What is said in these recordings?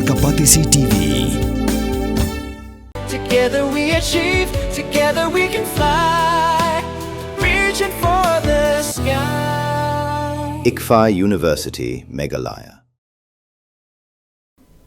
Kapatisi TV. Together we achieve, together we can fly, reaching for the sky. ICFA University, Meghalaya.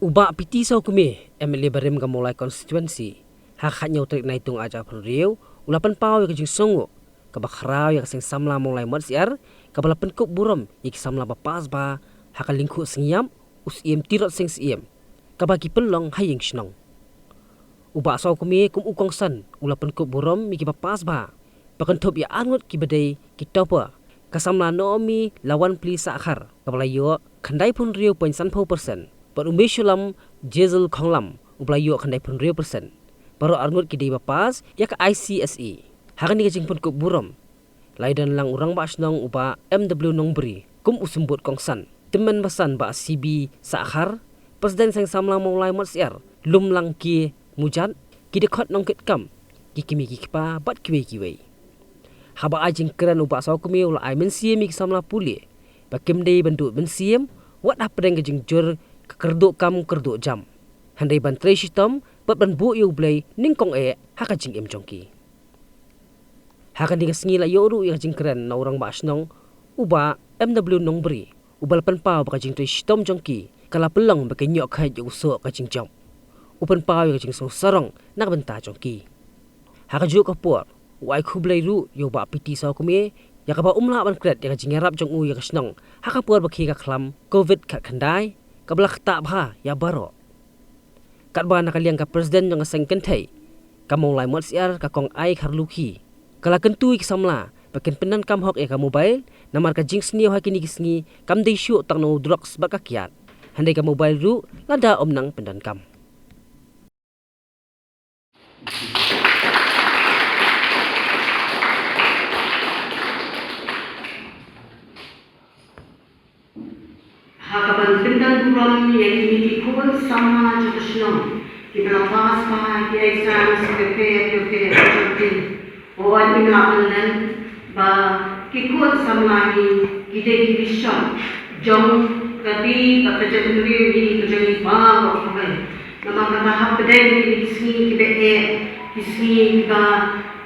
Ubak piti sau kumi MLA Barim ka mulai konstituensi hak nyau trik na itung aja pun riu ulapan pau ya kajing songo kabakrau ya kasing samla mulai marsiar kabalapan kuk buram ya samla bapas ba hak lingku singyam usiem tirot sing siem kabagi pelong haying shnong ubak sau kumi kum ukong san ulapan kuk buram mi ki bapas ba pakantop ya angut ki badai ki topa kasamla noomi lawan pli sakhar kabalayo khandai pun riu 0.4% But umbisulam jezel khonglam uplayo khandai pun 0%. Baru arngut ki dei bapas ya ka ICSE. Hakan ni kajing pun ku buram. Laidan lang urang ba asnong uba MW nongbri kum usumbut kongsan. Teman basan ba CB sakhar presiden sang samlang mulai masyar lum lang ki mujan ki dekot nongket kam ki kimi ki pa bat kiwe. Haba ajing keren uba saw kumi ula ai mensiam ki samla puli. Bakim dei bentuk mensiam wat apa deng kajing jur kerduk kam kerduk jam. Handai bantre sistem bat ban bu yu blai ningkong haka jing em jongki. Haka ni kasngi la yoru ya jing keren na orang basnong uba MW nongbri ubal pan pau ba jing tre sistem jongki kala pelong ba nyok khai yu so ka jing jam. Upan pau ya jing so sarong nak benta jongki. Haka ju ka por wai khu blai ru yu ba piti saw kumi ya ka ba umla ban kret ya jing rap jong u ya kasnong haka por ba ki ka klam covid khat khandai kablak tak bha ya baro kat ba nakaliang ka presiden yang seng kentai kamong lai mot siar ka kong ai kharluki kala kentui ki samla pakin penan kam hok ka mobile namar ka jinx ni hakini kisngi kam dei shu tak no drugs ba ka kiat handai ka mobile ru lada omnang pendan kam Hakapan pindan buram yang ini kubun sama judusno kita lepas pa kita exam prepare buat ingatan ba kikut sama ni kita division jom tapi bekerja sendiri ini kerja ni ba apa nama bertahap pedai di sini kita di sini kita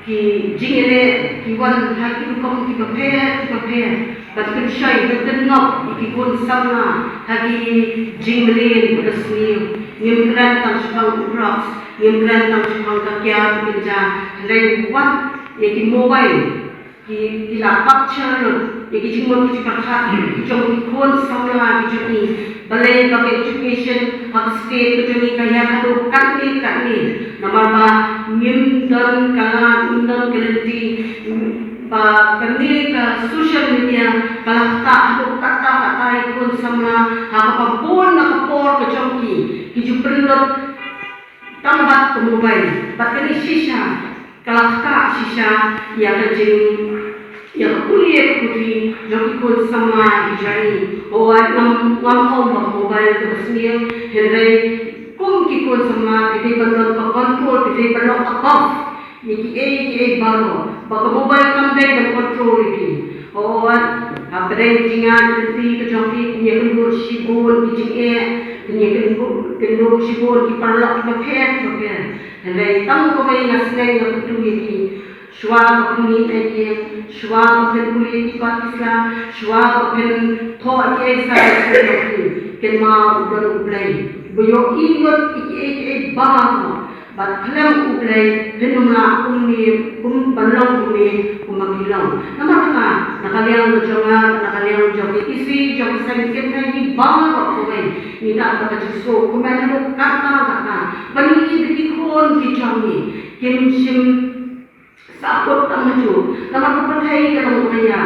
ki jingele ki wan haki kom ki prepare but kun shay betul nok ikikun sama hagi jingmelin resmi nyemkran tang sepang uprox nyemkran tang sepang kakya pinja lei wat yaki mobile ki laptop channel yaki jingmon ki pakhat jong ikon sama ki joni balai ka education hak state ki joni kaya kadu kanti namar ba nyemdan kala undan kelenti ba kami ka social media kalakta adu kata ikon sama haka pun nakapor ke jongki hiju perlot tambat ke mobile bat kani shisha kalakta shisha ya kajing ya kuliah putri jongki kon sama hijani oat ngam om ba mobile ke besmil hendai kum ki kon sama kita bandon ke control kita bandon ke off Iki baru, baka mobile kamday dan control iki. Oat, apre jingan nanti kejongki punya kendur sibun punya kendur sibun ki parlok ki pakai. Hendai tam ko mai ngasnai na putu iki. Shwa ko ni iki, shwa ko kulit ki patisla, shwa ko tho iki sa iki. Kenma udar ublai. Boyo ingot iki bah. Bat kelam uplay renumla umni banlang umni umagilang namaka nakaliang nakaliang jogi isi jogi sangkin ni bang kowe ni tak ta jiso kumano kata bani dikon ki jogi kimsim sapot tamaju namaka pathai kalau kaya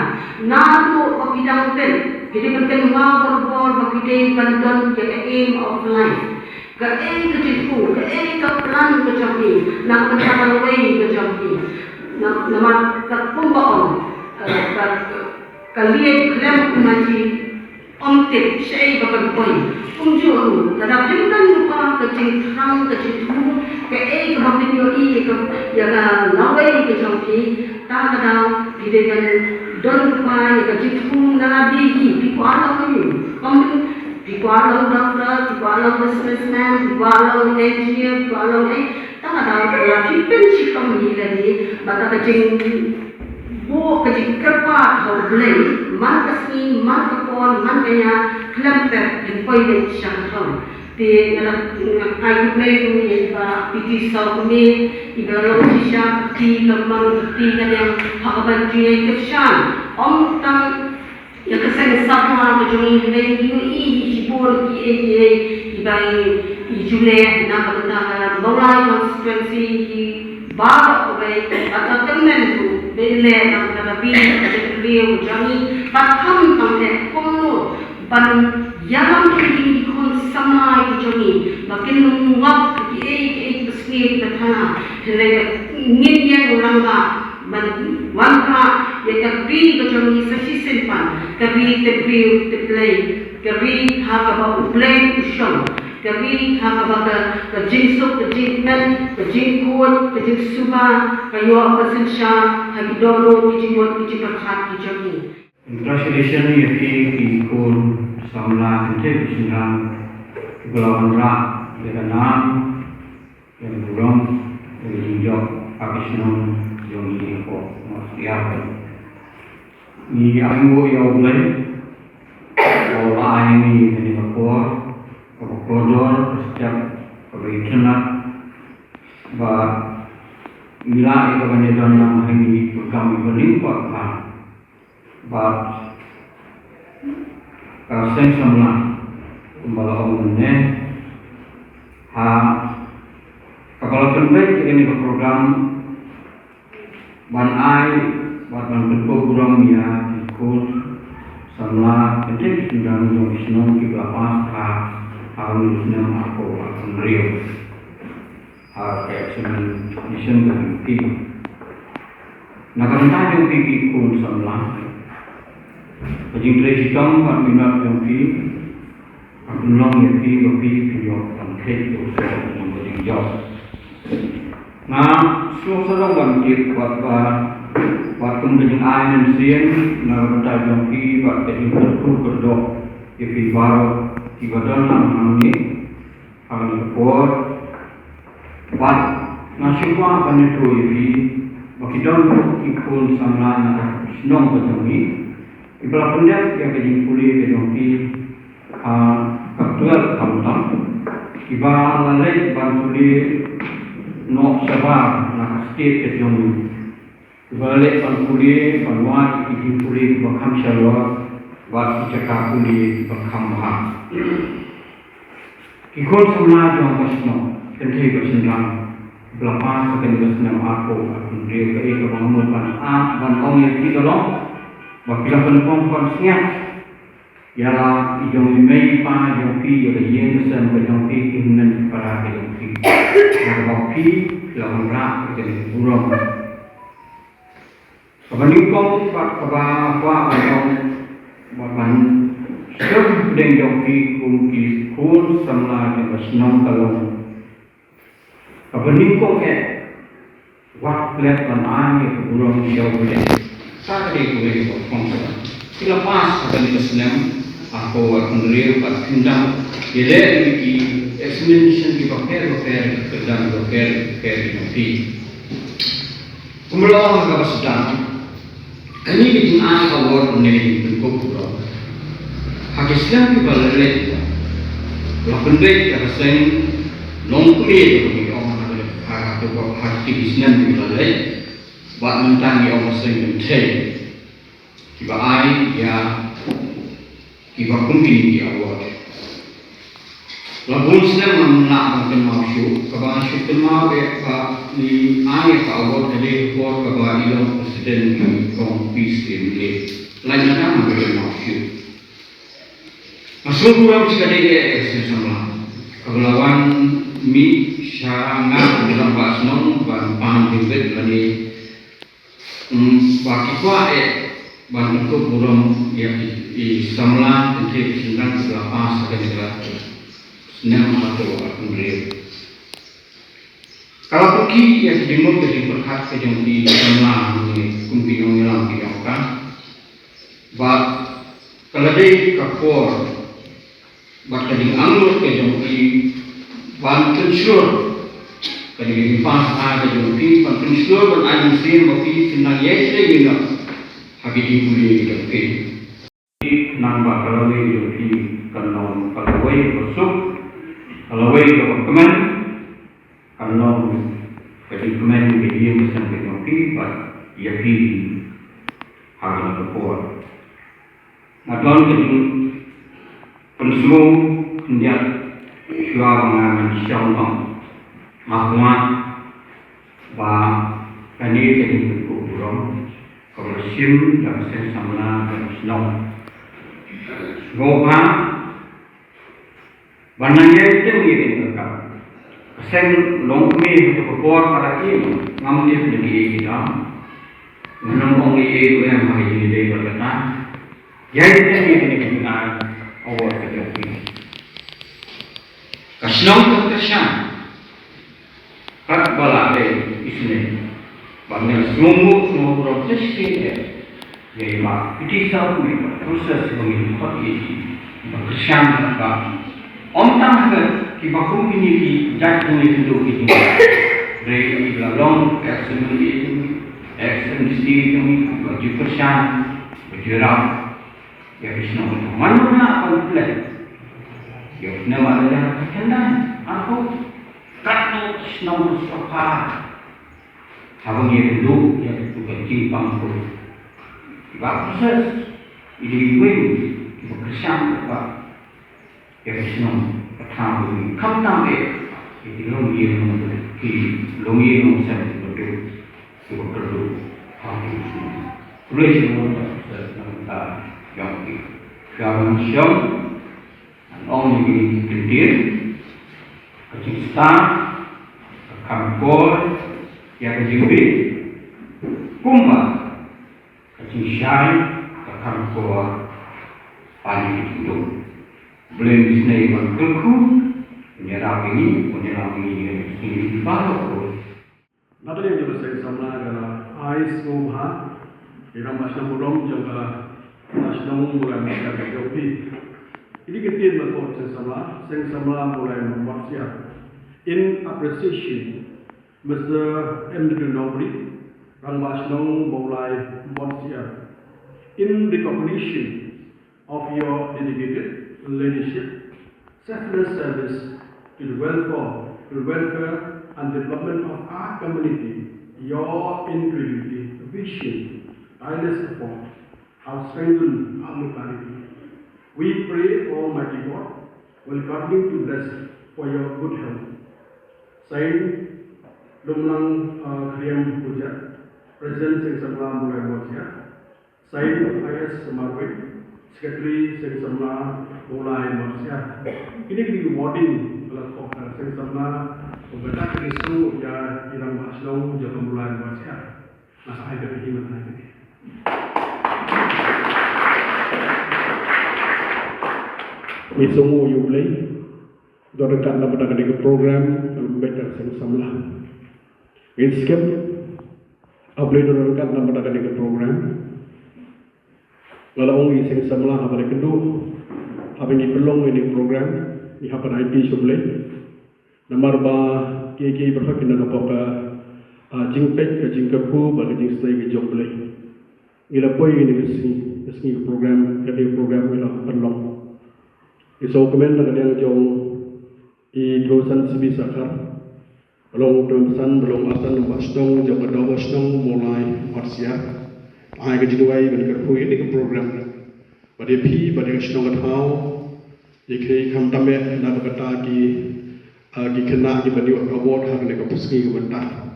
nado kapidang ten jadi penting mau berbor bakide bandon ke aim of life ka kejitu ka plan ke jogi nak pencapai way ke jogi nama ka pumbaon ka lihat klem kumaji omtip sei bakan poi umju kada pindan lupa ke cingkrang ke jitu ke ka video ka ya ka lawai ke jogi ta kada bidegan don lupa ya ka jitu na bihi piku ala ko Pikualang doktor, pikualang businessman, pikualang engineer, pikualang tak ada lagi pensi kami lagi, bata kecing bu kecing kerpa atau belai, man kasih, man kapon, man kaya kelamter yang poin siapa tahu. Di aku belai kami iba piti sau kami, iba lalu siapa piti kemang piti kan yang hakaban dia kerjaan, tang yang kesan sama macam ini ini hibur ki ibai ijule na benda mulai konstituensi bab obai atau temen tu bele na tapi beliau jangan bahkan sampai kono ban yang kini kon sama jangan makin menguap ki besar bertanah jadi ingin orang ban wangka ya kabri ko jangan sesi simpan kabri teplay kabri haka play ushon kabri haka ke jinsuk ke jintan ke jinkut ke jinsuba kayo apa sensya hagi dono ki jimot ki jipat ki jami. Congratulations ki kun samla kente bisinang kepulauan Rak Lebanon yang burung yang hijau Pakistan yang ini kok siapa ni anggo yang mulai orang ini dari Papua Kodor setiap periksanan bah bila itu kebanyakan yang ini kami berlimpah bah kasen semula kembali omongnya kepala terbaik ini program ban ai ban bentuk burung ya ikut semula penting sedang jomishnon ki lapas harus nem aku akan real kayak semen mission berhenti nak kena yang pergi ikut semula Pajing Trejitong Pak Minat yang pergi Abdullah yang pergi Piyok dan Kek yang pajing jauh Nah, suasana bangkit buat kemudian air dan siang nak bertai jangki buat jadi berku berdok di baru di badan ini kami kepor buat nasyukwa akan itu ini bagi dalam ikut sama nak senang berjangki ibarat pendak yang kejing pulih kejangki kaktual kamutan ibarat lalai bantulah nok sabar nak state kejong balik kuliah balwat ikut kuliah bakam shalwa wat cakap kuliah bakam bah ikut semua jom pasno kentai bersenang belapas akan bersenang aku dia ke ikut bangun ban ong yang kita long bakila penpong siap ialah ijong mei pa jong pi yang sen jong pi ingin para jong pi nak pi lawan rak jadi burung Kebanyakan apa yang bukan sebdeng joki kunci kun sama dengan senang kalau kebanyakan waktu lepas angin burung jauh boleh tak ada boleh berfungsi. Bila pas akan disenang aku akan real pada pindang dia lagi explanation di bakter kerjaan bakter joki. Kemudian agak sedang ini bikin anak awal menjadi bentuk buruk. Hak Islam kita lelaki, kalau pendek kita sen nongkuli bagi orang ada hak atau hak Islam kita lelaki, buat mentang dia orang sen menteri, kita ya kita kumpul dia awal. Lalu Islam mengenal masuk, kalau masuk kenal ni ayat awal dari buat kalau ilang presiden kompis ini, lain nama berkenal masuk. Masuk kurang sekali dia sama. Kebelawan mi sangat dalam bahasa ban hidup lagi. Bagi kuat ban itu kurang yang di samla nanti sedang sebelah sekali lagi. Senang atau real. Kalau pergi yang dimulai dari berkat yang di samla ini kumpi yang hilang diangkat. Kalau dia kapor But kading angut ke jong ki wan pensur kading pas ada jong ki wan pensur ban ajin sin ba ki sinang yese gina hagiti buli ke ke nang ba kalawai jong ki kanon kalawai besuk kalawai ke kemen kanon kading kemen ke dia mesan ke jong ki ba ya ki hagana ke kuat Nadon kading pensulu hendak syua mengaman syaitan mahmat ba kani jadi berkurang kebersim dan sesama dan senang ngopa bananya itu ini mereka sen longmi untuk berkuat pada ini ngambil negeri kita menanggung itu yang hari ini berkata jadi ini kita awal kejadian. Kasnong terkesan, kat balade isne, banyak semua proses ini, jadi mak kita semua proses ini terkesan apa? Omtang ke kita pun ini jat ini hidup ini, dari lalong ekstrim ini baju terkesan, bergerak. Ya Krishna mana komplek ya nama ada kendan aku katu Krishna Mustafa habang ye dulu ya itu kencing pangku proses ini win Krishna apa ya Krishna katamu kamtam itu longi long sam betul itu perlu Krishna Krishna yang kawan syam orang ini kecil kecil star kampor yang kecil kumba kecil syai kampor paling itu belum bisa iman kelku menyerang ini ini baru Nanti yang juga saya sama adalah ais ngomha dalam bahasa Mudom juga Nasional mulai masyarakat Jopi. Ini kita berkata sama mulai membuat siap. In appreciation, Mr. M. Nobri, Rang Nasional mulai membuat siap. In recognition of your dedicated leadership, selfless service to the welfare and development of our community, your integrity, vision, tireless effort, have strengthened our locality. We pray, Almighty God, will continue to bless for your good health. Said Lumlang Kriam Puja, President Sing Samla Mulai Mosia, Said I.S. Samarwit, Secretary Sing Samla Mulai Mosia. Ini rewarding kelompok Sing Samla membedak isu ya Irang Maslong Jatuh Mulai Mosia. Masa ada hidup nanti. Isungu yublay, dorekan na pada kali program yang better sama-sama. Inskep, ablay dorekan na pada kali program. Kalau orang iseng sama apa lagi tu, apa ini pelong ini program, ini apa IT sublay. Nomor ba KK berhak na napoka jingpek jingkapu bagi jingstay ke joblay. Ila poy ini kesini program ila pelong. Iso komen na kanyang jong i-dosan sibi sakar. Belum dosan, belum asan wasdong, jong ada wasdong mulai parsiar. Ay kejiduai benar kerpui ini ke program. Pada pi, pada wasdong atau jika kam tambe na berkata ki kena ki badi award hak ne kapuski ke benda.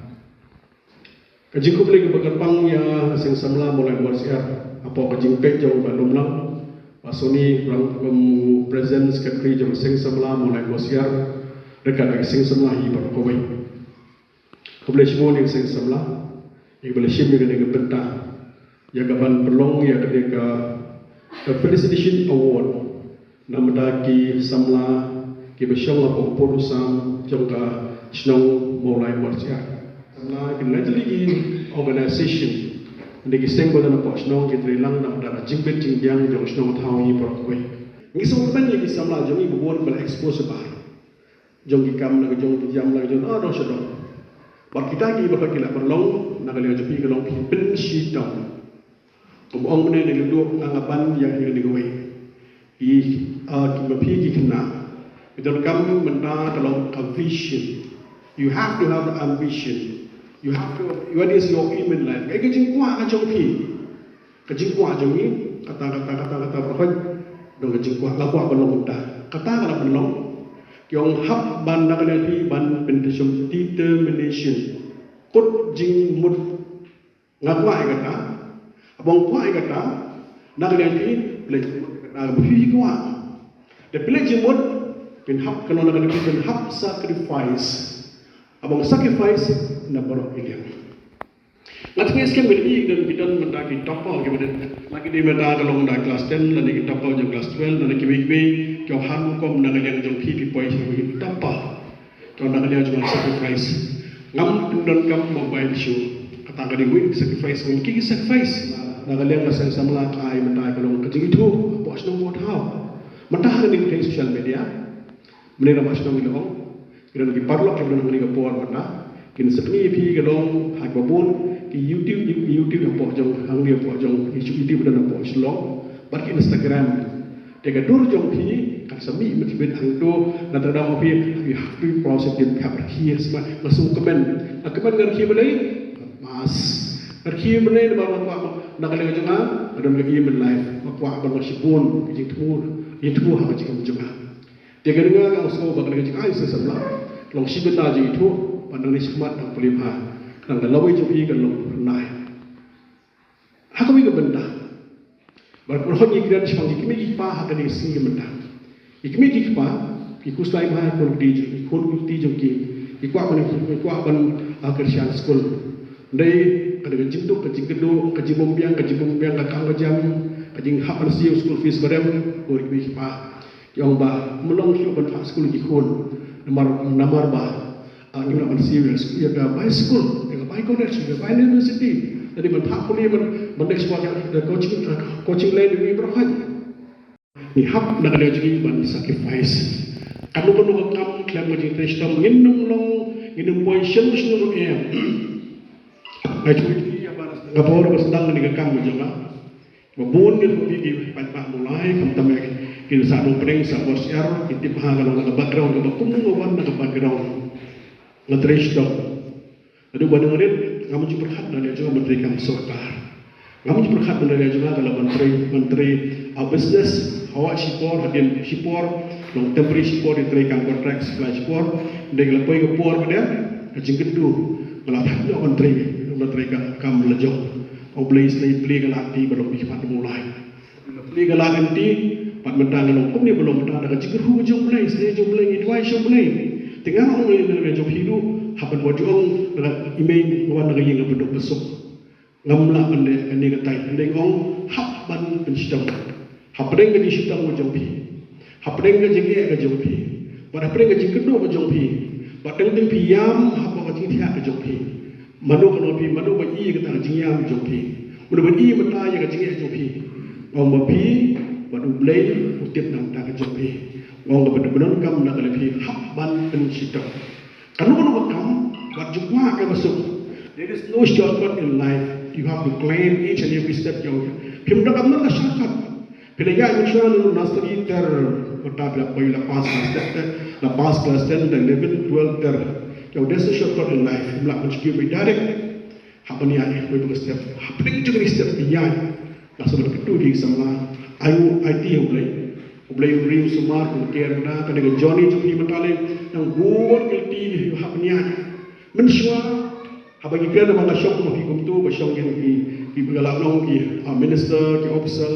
Kajingkup lagi berkepang ya sing samla mulai parsiar. Apa kajingpek jong balum lang. Pasoni Presiden Sekretari Jom Sing Samla mulai Mosiar dekat dengan Sing Samla hi berkawai. Kebelah semua yang Sing Samla, yang boleh sim dengan bentah, yang kapan perlong yang ketika Felicitation Award, nama ki Samla ki bersyong apa urusan jangka senang mulai Mosiar. Samla kena lagi organisation. Jadi kita boleh nampak senang kita hilang dalam darah jingpet jingyang jauh senang tahu ini perkawai. Ngi so ben lagi samla jong ibu buat bela expose bar. Jong ikam lagi jong jam lagi jong do sedok. Bak kita gi ba kila perlong nak le jopi kelong pen shi tong. Ong mene ne lu ngaban yang ni goi. I ki ba pi ki kena. Itu kam menta telong vision. You have to have ambition. You have to. What is your aim in life? Kai jing kwa ka jong pi. Ka jing kwa jong ni kata berhoj. Dong ka jing kwa ngakwa belong ta. Kata kana belong. Kyong hap ban nak le pi ban pentisum determination. Kut jing mut ngakwa kata. Abang kwa kata nak le pi pledge kata bi kwa. The pledge mut pin hap kalau nak le pin hap sacrifice. Abang sacrifice na borok ilian. Ngatnya skem beli dan bidan mendaki topau kemudian lagi di menda kalau menda kelas 10 dan di topau jam kelas 12 dan di week kau hamu kom nak yang jam pipi poin sebagai topau. Kau nak dia cuma sacrifice. Ngam dan kam mobile show. Kata kali win sacrifice mungkin sacrifice. Nak dia ngasih samla kai menda kalau kecil itu bos nombor tahu. Mentah dengan di social media. Menira bos nombor kita lagi parlo kita lagi kapor mana kita sebenarnya pi galong hak babun ki YouTube apa jong hang dia apa jong YouTube dan apa Islam bar ki Instagram tega dur jong pi kan sami mesti ben hang do na tada pi you have to process it kabar ki semua masuk komen ngar ki belai mas ngar ki belai ba nak le jong ada lagi men live makwa ba sibun ki tu hang jong jong tega dengar ang so ba lagi ai sesamla long si benda je itu pandang ni semat dan pelimha nang galawai jopi kan long nai hakawi ke benda berperhon ikiran sepang ikimi ikpa hakani singi benda ikimi ikpa ikus lai ma kon di kon di joki ikwa ban kersian school ndai kada jintuk ka jingkedo ka jibombiang ka kang jam ka jing hapan siu school fees barem ko ikpa yang ba melong siu ban school ikon Namar ba ang yung naman serious ya ga by school ya ga by college ya by university jadi mentah kuliah next one the coaching line ni berhad ni hap nak ada jadi ban sacrifice kamu kam klaim jadi testam nginum poin solution em actually ya baras ngapor sedang ni kam jama babun ni di pat mulai kam tamek kita satu pering sama share kita paham kalau background kalau kumung background ngetrace dong. Jadi buat dengerin kamu juga berhak dan dia juga menteri kamu sokar. Kamu juga berhak dan dia juga kalau menteri business awak sipor hadin sipor long temporary sipor diteraikan kontrak supply sipor dengan lepai ke por dia kajing kedu melatak dia menteri kamu lejong. Kau beli galati belum bisa mulai. Beli galati pat mentang long kum ni belum mentang ada jikir hu jom play saya jom play itu ai jom play tengah orang ni jom hidu hapan bojong dengan email wan dengan yang bentuk besok ngamla ande ande katai ande ong hap ban penstam hapdeng ke disitang jom pi hapdeng ke jenge ke jom pi pada hapdeng ke jingkedo ke jom pi padang ting pi yam hapa ke jing thia ke jom pi manu ke pi manu ba i ke ta jing yam jom pi manu ba i mata ya ke jing jom pi ong ba pi Badu blay utip nang tak jopi. Wong benar-benar kam nak lebih hak ban pencidok. Kanu kam buat jumpa ke masuk. There is no shortcut in life. You have to claim each and every step you. Pimda kam nak shortcut. Pilih yang nursery ter kota bila lepas kelas 10 dan 11 12 ter. Kau there's a shortcut in life. Mulak mencuri direct. Apa ni ayah? Kau step. Apa ni juga step dia? Langsung berketu di sama. Ayu IT boleh ring semar kemudian na kadang Johnny cuci mentale yang buat kelti hapnya mensua apa kita nama syok mau hikum tu bersyok yang di bergalak long di minister di officer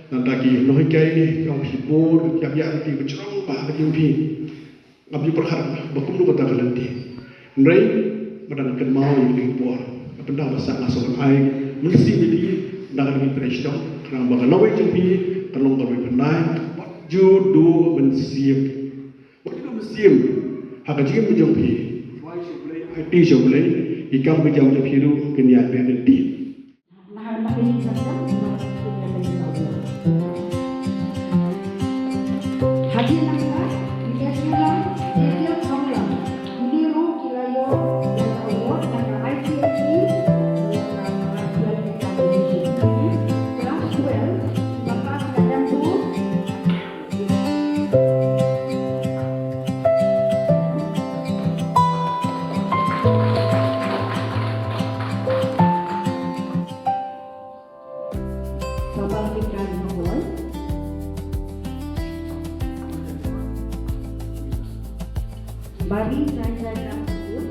dan lagi nohikai yang hibur yang ti bercerong bah lagi upi ngabdi berharap bakum lu kata kelenti ndai madang mau yang dipor apa dah masak masuk ai mesti jadi nak lebih presiden kerana bagai lawai jumpi kalau kalau benai judo mensiap waktu mensiap hak jim jumpi wai sebelah IT sebelah ikam berjam jumpi itu kenyataan berhenti Mari saya jalan dulu.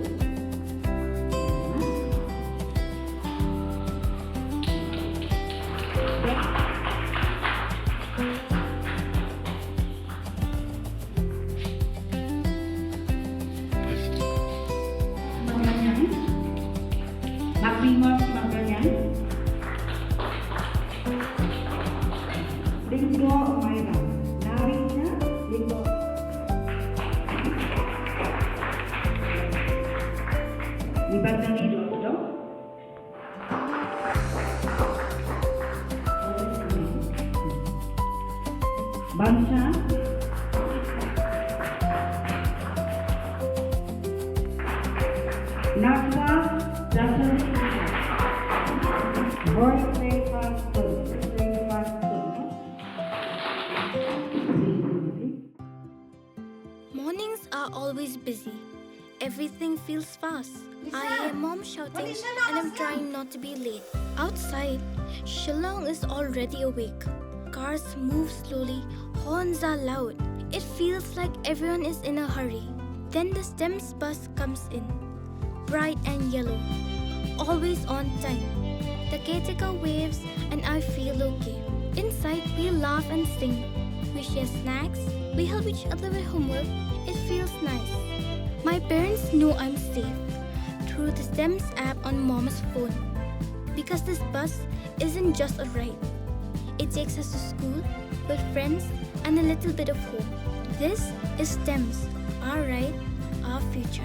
Magayan. Napingot Magayan. Linggo Mayra. Narina Linggo. Ibadani Dodo. Bangsa. Nakwa Dasari. Boy play fast. Mornings are always busy. Everything feels fast. I hear mom shouting and I'm trying not to be late. Outside, Shillong is already awake. Cars move slowly, horns are loud. It feels like everyone is in a hurry. Then the STEMS bus comes in, bright and yellow, always on time. The caretaker waves and I feel okay. Inside, we laugh and sing. We share snacks, we help each other with homework. It feels nice. My parents know I'm safe through the STEMS app on Mom's phone. Because this bus isn't just a ride. It takes us to school with friends and a little bit of hope. This is STEMS, our ride, our future.